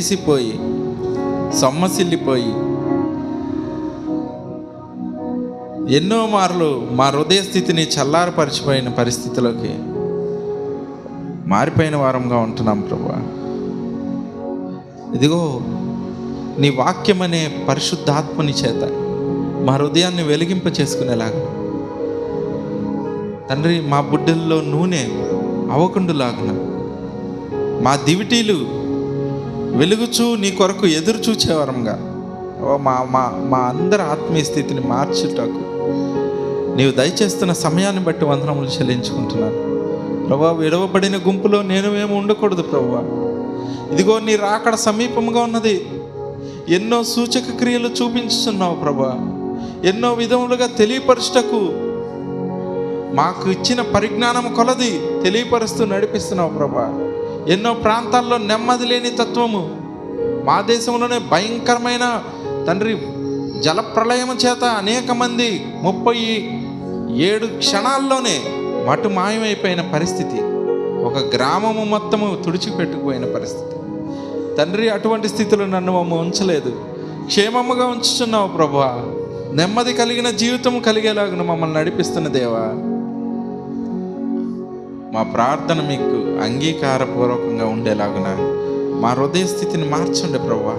ఎగిసిపోయి సొమ్మసిల్లిపోయి ఎన్నో మార్లు మా హృదయ స్థితిని చల్లారపరిచిపోయిన పరిస్థితిలోకి మారిపోయిన వారంగా ఉంటున్నాం ప్రభువా. ఇదిగో నీ వాక్యం అనే పరిశుద్ధాత్మని చేత మా హృదయాన్ని వెలిగింప చేసుకునేలాగా తండ్రి, మా బుడ్డల్లో నూనె అవకుండులాగున మా దివిటీలు వెలుగుచూ నీ కొరకు ఎదురు చూచేవారంగా మా మా మా అందరి ఆత్మీయ స్థితిని మార్చుటకు నీవు దయచేస్తున్న సమయాన్ని బట్టి వందనములు చెల్లించుకుంటున్నాను ప్రభువా. విడవబడిన గుంపులో నేను ఏమి ఉండకూడదు ప్రభువా. ఇదిగో నీ రాకడ సమీపంగా ఉన్నది. ఎన్నో సూచక క్రియలు చూపించుతున్నావు ప్రభువా. ఎన్నో విధములుగా తెలియపరచుటకు మాకు ఇచ్చిన పరిజ్ఞానం కొలది తెలియపరుస్తూ నడిపిస్తున్నావు ప్రభువా. ఎన్నో ప్రాంతాల్లో నెమ్మది లేని తత్వము, మా దేశంలోనే భయంకరమైన తండ్రి జలప్రళయం చేత అనేక మంది 37 క్షణాల్లోనే మటు మాయమైపోయిన పరిస్థితి, ఒక గ్రామము మొత్తము తుడిచిపెట్టుకుపోయిన పరిస్థితి తండ్రి. అటువంటి స్థితిలో నన్ను మమ్మ ఉంచలేదు, క్షేమముగా ఉంచుతున్నావు ప్రభువా. నెమ్మది కలిగిన జీవితం కలిగేలాగా మమ్మల్ని నడిపిస్తున్న దేవా, మా ప్రార్థన మీకు అంగీకారపూర్వకంగా ఉండేలాగున మా హృదయ స్థితిని మార్చండి ప్రభువా.